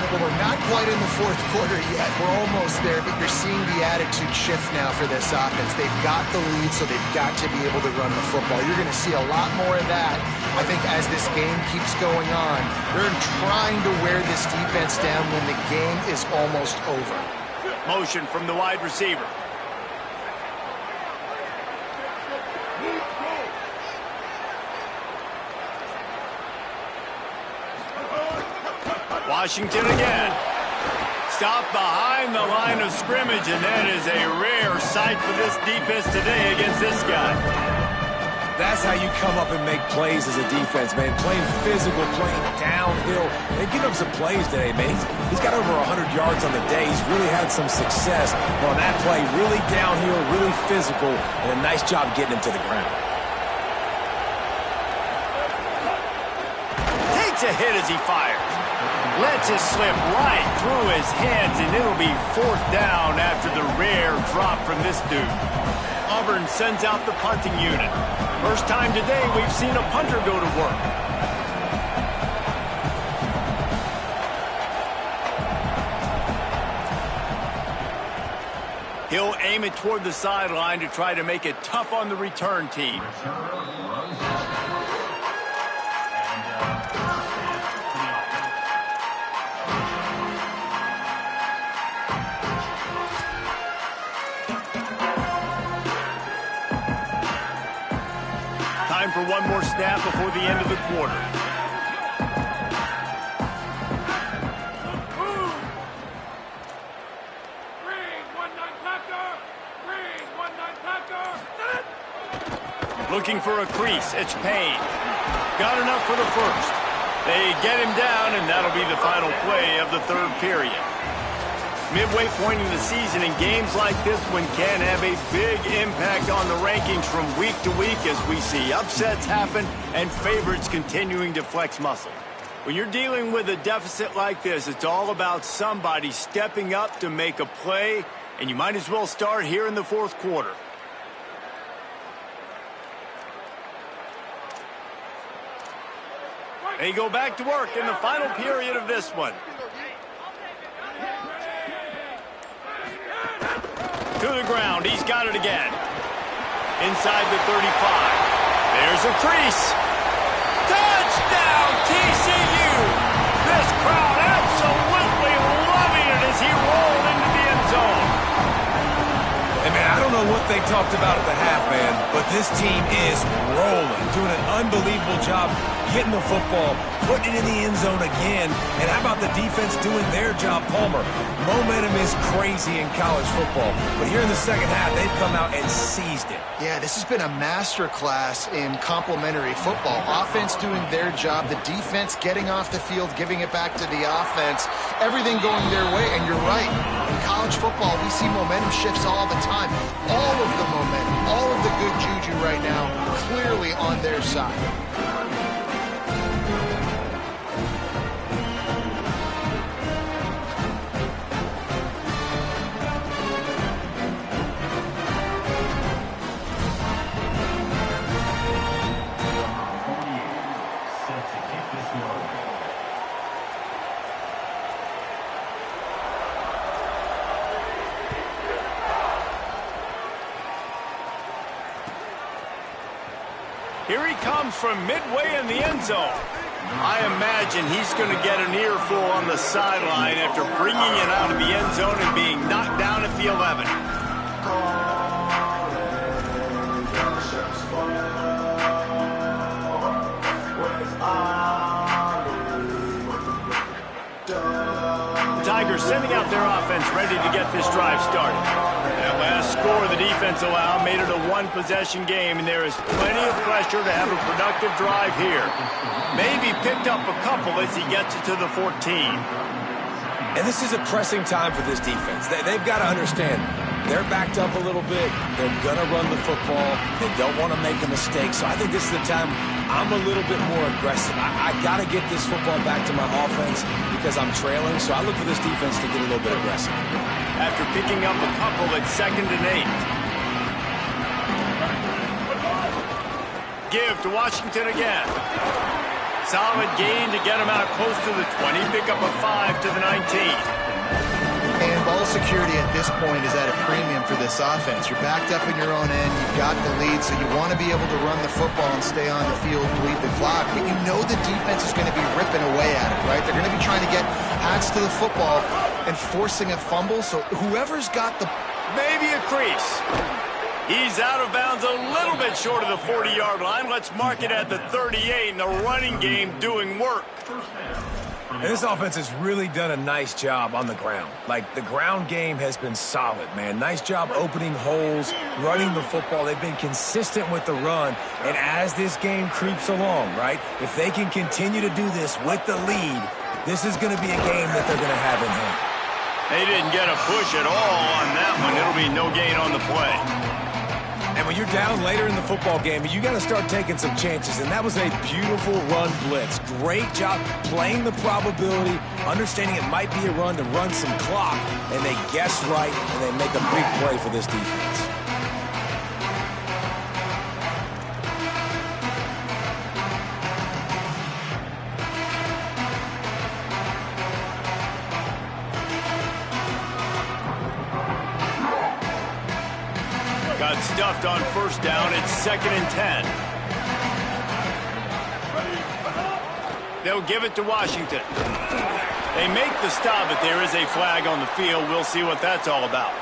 Well, we're not quite in the fourth quarter yet. We're almost there, but you're seeing the attitude shift now for this offense. They've got the lead, so they've got to be able to run the football. You're going to see a lot more of that, I think, as this game keeps going on. They're trying to wear this defense down when the game is almost over. Motion from the wide receiver. Washington again. Stopped behind the line of scrimmage, and that is a rare sight for this defense today against this guy. That's how you come up and make plays as a defense, man. Playing physical, playing downhill. They've given up some plays today, man. He's got over 100 yards on the day. He's really had some success on that play. Really downhill, really physical, and a nice job getting him to the ground. Takes a hit as he fires. Lets it slip right through his hands, and it'll be 4th down after the rare drop from this dude. Auburn sends out the punting unit. First time today we've seen a punter go to work. He'll aim it toward the sideline to try to make it tough on the return team. Time for one more snap before the end of the quarter. Looking for a crease. It's Payne. Got enough for the first. They get him down, and that'll be the final play of the 3rd period. Midway point in the season, and games like this one can have a big impact on the rankings from week to week as we see upsets happen and favorites continuing to flex muscle. When you're dealing with a deficit like this, it's all about somebody stepping up to make a play, and you might as well start here in the 4th quarter. They go back to work in the final period of this one. To the ground. He's got it again. Inside the 35. There's a crease. Touchdown, TCU! This crowd absolutely loving it as he rolled into the end zone. Hey, man, I don't know what they talked about at the half, man, but this team is rolling, doing an unbelievable job getting the football, putting it in the end zone again, and how about the defense doing their job, Palmer? Momentum is crazy in college football, but here in the second half, they've come out and seized it. Yeah, this has been a master class in complementary football. Offense doing their job, the defense getting off the field, giving it back to the offense, everything going their way, and you're right. In college football, we see momentum shifts all the time. All of the momentum, all of the good juju right now, clearly on their side. motor. Here he comes from midway in the end zone. I imagine he's going to get an earful on the sideline after bringing it out of the end zone and being knocked down at the 11. The Tigers sending out their offense ready to get this drive started. That last score the defense allowed made it a one-possession game, and there is plenty of pressure to have a productive drive here. Maybe picked up a couple as he gets it to the 14. And this is a pressing time for this defense. They've got to understand, they're backed up a little bit. They're going to run the football. They don't want to make a mistake. So I think this is the time I'm a little bit more aggressive. I got to get this football back to my offense because I'm trailing. So I look for this defense to get a little bit aggressive. After picking up a couple at 2nd and 8. Give to Washington again. Solid gain to get him out close to the 20. Pick up a 5 to the 19. And ball security at this point is at a premium for this offense. You're backed up in your own end. You've got the lead, so you want to be able to run the football and stay on the field, bleed the clock. But you know the defense is going to be ripping away at it, right? They're going to be trying to get hats to the football and forcing a fumble. So whoever's got the... Maybe a crease. He's out of bounds a little bit short of the 40-yard line. Let's mark it at the 38, and the running game doing work. And this offense has really done a nice job on the ground. Like, the ground game has been solid, man. Nice job opening holes, running the football. They've been consistent with the run. And as this game creeps along, right, if they can continue to do this with the lead, this is going to be a game that they're going to have in hand. They didn't get a push at all on that one. It'll be no gain on the play. And when you're down later in the football game, you got to start taking some chances. And that was a beautiful run blitz. Great job playing the probability, understanding it might be a run to run some clock. And they guess right, and they make a big play for this defense. Got stuffed on 1st down. It's 2nd and 10. They'll give it to Washington. They make the stop, but there is a flag on the field. We'll see what that's all about.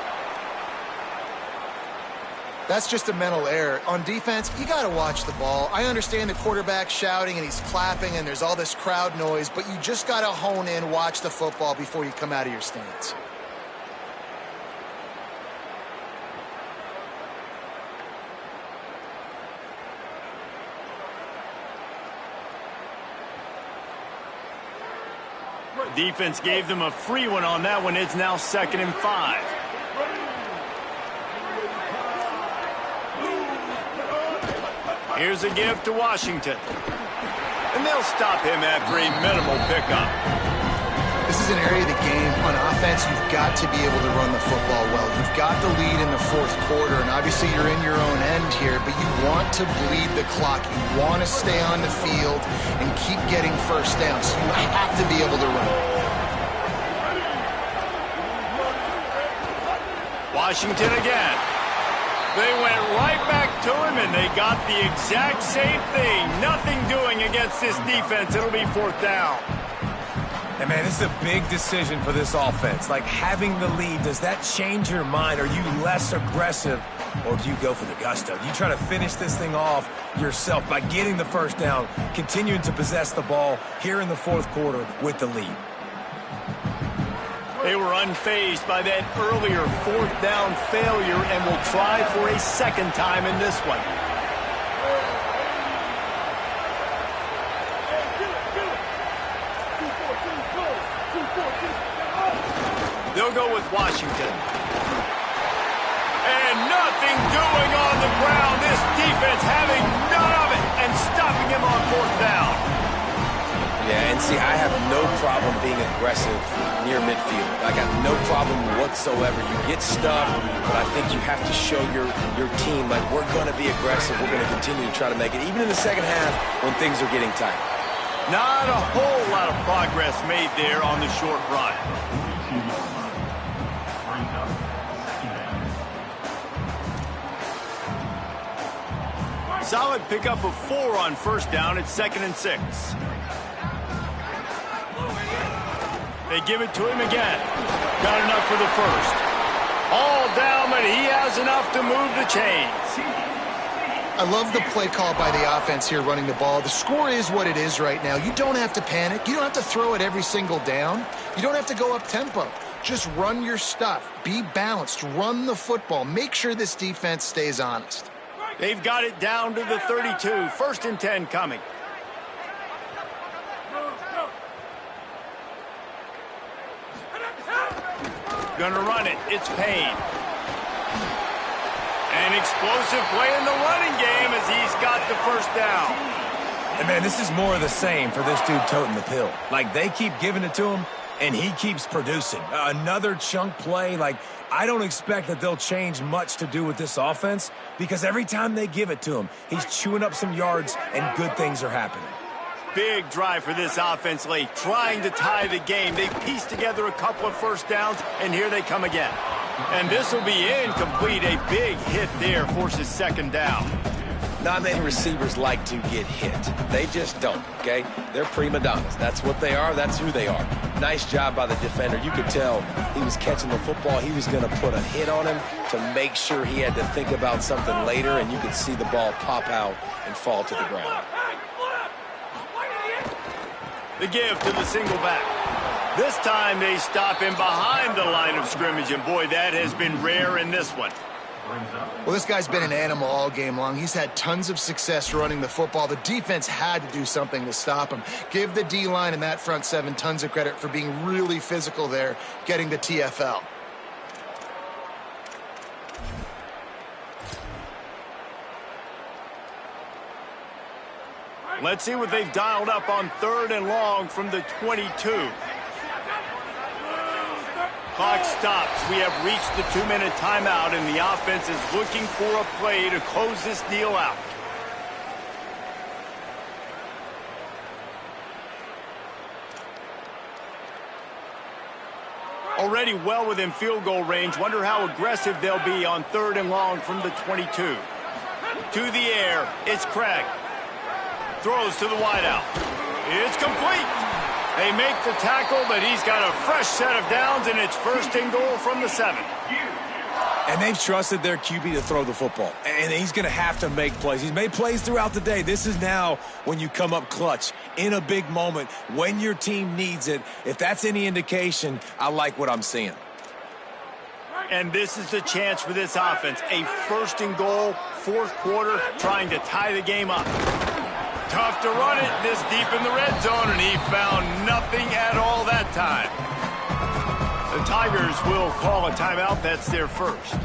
That's just a mental error. On defense, you got to watch the ball. I understand the quarterback shouting and he's clapping and there's all this crowd noise, but you just got to hone in, watch the football before you come out of your stance. Defense gave them a free one on that one. It's now 2nd and 5. Here's a give to Washington. And they'll stop him after a minimal pickup. This is an area of the game. On offense, you've got to be able to run the football well. You've got the lead in the 4th quarter, and obviously you're in your own end here, but you want to bleed the clock. You want to stay on the field and keep getting 1st down, so you have to be able to run. Washington again. They went right back to him, and they got the exact same thing. Nothing doing against this defense. It'll be 4th down. And, man, this is a big decision for this offense. Like, having the lead, does that change your mind? Are you less aggressive, or do you go for the gusto? Do you try to finish this thing off yourself by getting the 1st down, continuing to possess the ball here in the 4th quarter with the lead? They were unfazed by that earlier 4th down failure and will try for a 2nd time in this one. They'll go with Washington. And nothing doing on the ground. This defense having none of it and stopping him on 4th down. Yeah, and see, I have no problem being aggressive near midfield. I got no problem whatsoever. You get stuffed, but I think you have to show your team, like, we're going to be aggressive. We're going to continue to try to make it, even in the second half when things are getting tight. Not a whole lot of progress made there on the short run. 42-yard line. Brings up second down. Solid pickup of 4 on first down at 2nd and 6. They give it to him again. Got enough for the first. All down, but he has enough to move the chains. I love the play call by the offense here running the ball. The score is what it is right now. You don't have to panic. You don't have to throw it every single down. You don't have to go up tempo. Just run your stuff. Be balanced. Run the football. Make sure this defense stays honest. They've got it down to the 32. 1st and 10 coming. Gonna run it. It's Payne. An explosive play in the running game as he's got the first down. And, man, this is more of the same for this dude toting the pill. Like, they keep giving it to him, and he keeps producing. Another chunk play. Like, I don't expect that they'll change much to do with this offense because every time they give it to him, he's chewing up some yards, and good things are happening. Big drive for this offense late, trying to tie the game. They pieced together a couple of first downs, and here they come again. And this will be incomplete. A big hit there forces 2nd down. Not many receivers like to get hit. They just don't, okay? They're prima donnas. That's what they are. That's who they are. Nice job by the defender. You could tell he was catching the football. He was going to put a hit on him to make sure he had to think about something later, and you could see the ball pop out and fall to the ground. The give to the single back. This time they stop him behind the line of scrimmage, and boy, that has been rare in this one. Well, this guy's been an animal all game long. He's had tons of success running the football. The defense had to do something to stop him. Give the D-line and that front 7 tons of credit for being really physical there, getting the TFL. Let's see what they've dialed up on 3rd and long from the 22. Clock stops. We have reached the 2-minute timeout, and the offense is looking for a play to close this deal out. Already well within field goal range. Wonder how aggressive they'll be on 3rd and long from the 22. To the air. It's Craig. Throws to the wideout. It's complete. They make the tackle, but he's got a fresh set of downs, and it's 1st and goal from the 7. And they've trusted their QB to throw the football. And he's going to have to make plays. He's made plays throughout the day. This is now when you come up clutch in a big moment when your team needs it. If that's any indication, I like what I'm seeing. And this is the chance for this offense. A 1st and goal, 4th quarter, trying to tie the game up. Tough to run it this deep in the red zone, and he found nothing at all that time. The Tigers will call a timeout. That's their first.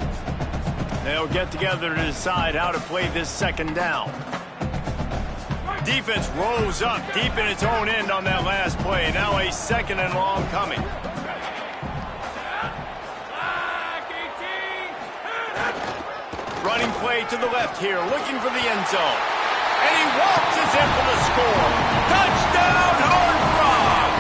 They'll get together to decide how to play this 2nd down. Defense rose up deep in its own end on that last play. Now a 2nd and long coming. Running play to the left here, looking for the end zone. And he waltzes in for the score. Touchdown, Hard Rock!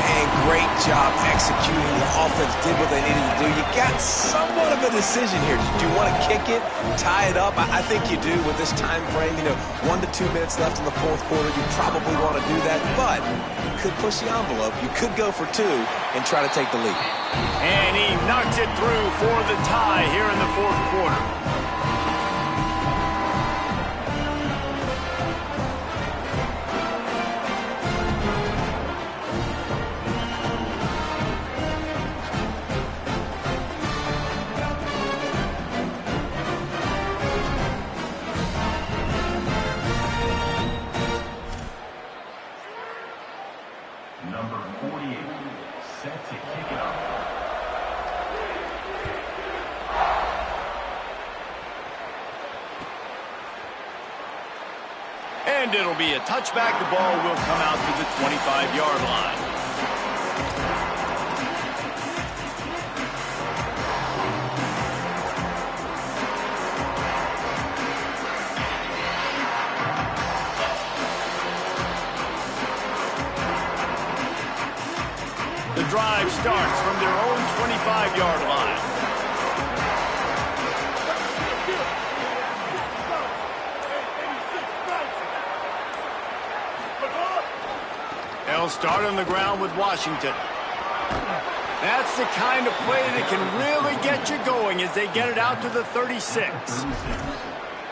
Man, great job executing. The offense did what they needed to do. You got somewhat of a decision here. Do you want to kick it, tie it up? I think you do with this time frame. 1 to 2 minutes left in the 4th quarter. You probably want to do that, but you could push the envelope. You could go for 2 and try to take the lead. And he knocks it through for the tie here in the 4th quarter. Number 48, set to kick it off. And it'll be a touchback. The ball will come out to the 25-yard line. drive starts from their own 25-yard line. They'll start on the ground with Washington. That's the kind of play that can really get you going as they get it out to the 36.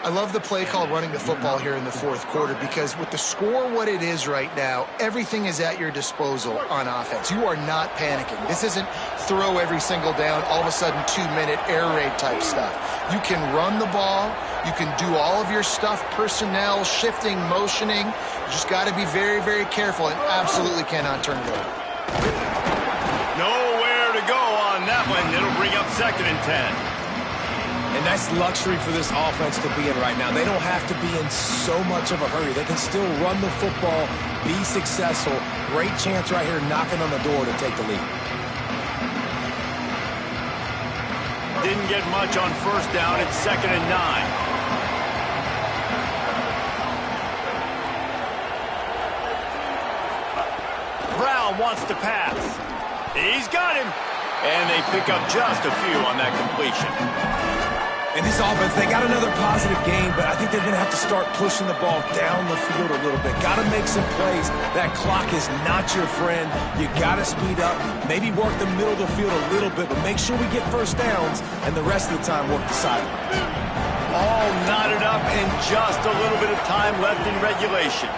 I love the play call running the football here in the fourth quarter because with the score what it is right now, everything is at your disposal on offense. You are not panicking. This isn't throw every single down, all of a sudden 2-minute air raid type stuff. You can run the ball. You can do all of your stuff, personnel, shifting, motioning. You just got to be very, very careful and absolutely cannot turn it over. Nowhere to go on that one. It'll bring up 2nd and 10. And that's luxury for this offense to be in right now. They don't have to be in so much of a hurry. They can still run the football, be successful. Great chance right here knocking on the door to take the lead. Didn't get much on 1st down. It's 2nd and 9. Brown wants to pass. He's got him. And they pick up just a few on that completion. In this offense, they got another positive gain, but I think they're going to have to start pushing the ball down the field a little bit. Got to make some plays. That clock is not your friend. You got to speed up, maybe work the middle of the field a little bit, but make sure we get 1st downs, and the rest of the time work the sidelines. All knotted up and just a little bit of time left in regulation.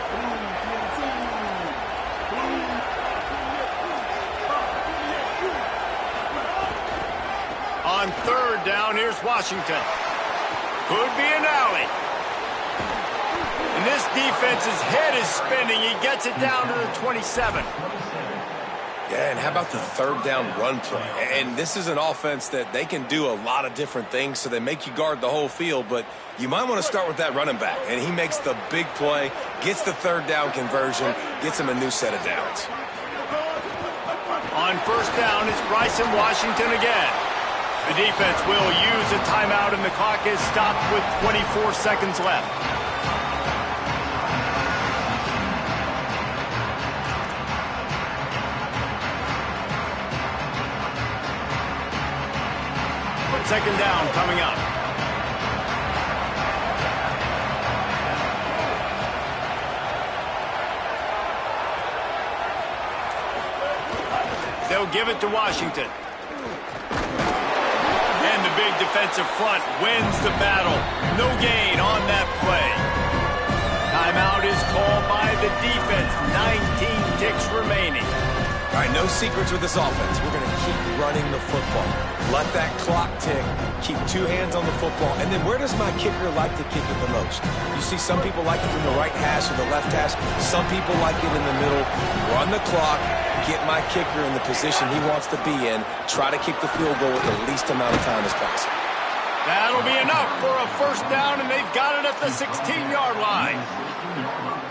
On 3rd down, here's Washington. Could be an alley. And this defense's head is spinning. He gets it down to the 27. Yeah, and how about the 3rd down run play? And this is an offense that they can do a lot of different things, so they make you guard the whole field, but you might want to start with that running back. And he makes the big play, gets the 3rd down conversion, gets him a new set of downs. On 1st down, it's Bryson Washington again. The defense will use a timeout, and the clock is stopped with 24 seconds left. Second down coming up. They'll give it to Washington. And the big defensive front wins the battle. No gain on that play. Timeout is called by the defense. 19 ticks remaining. All right, no secrets with this offense. We're going to keep running the football. Let that clock tick. Keep 2 hands on the football. And then where does my kicker like to kick it the most? You see some people like it from the right hash or the left hash. Some people like it in the middle. Run the clock. Get my kicker in the position he wants to be in. Try to kick the field goal with the least amount of time as possible. That'll be enough for a 1st down, and they've got it at the 16-yard line.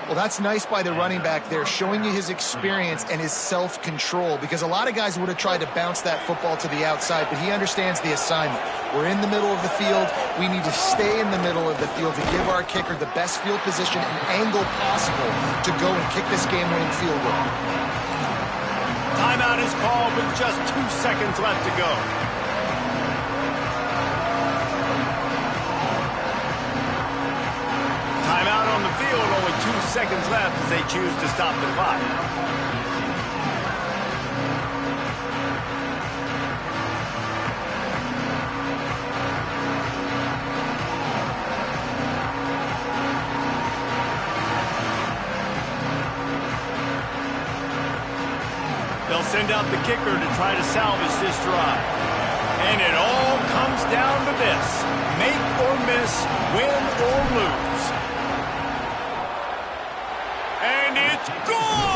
Well, that's nice by the running back there, showing you his experience and his self-control, because a lot of guys would have tried to bounce that football to the outside, but he understands the assignment. We're in the middle of the field. We need to stay in the middle of the field to give our kicker the best field position and angle possible to go and kick this game-winning field goal. Timeout is called with just 2 seconds left to go. Timeout on the field, only 2 seconds left as they choose to stop the clock. They'll send out the kicker to try to salvage this drive. And it all comes down to this: make or miss, win or lose. And it's gone!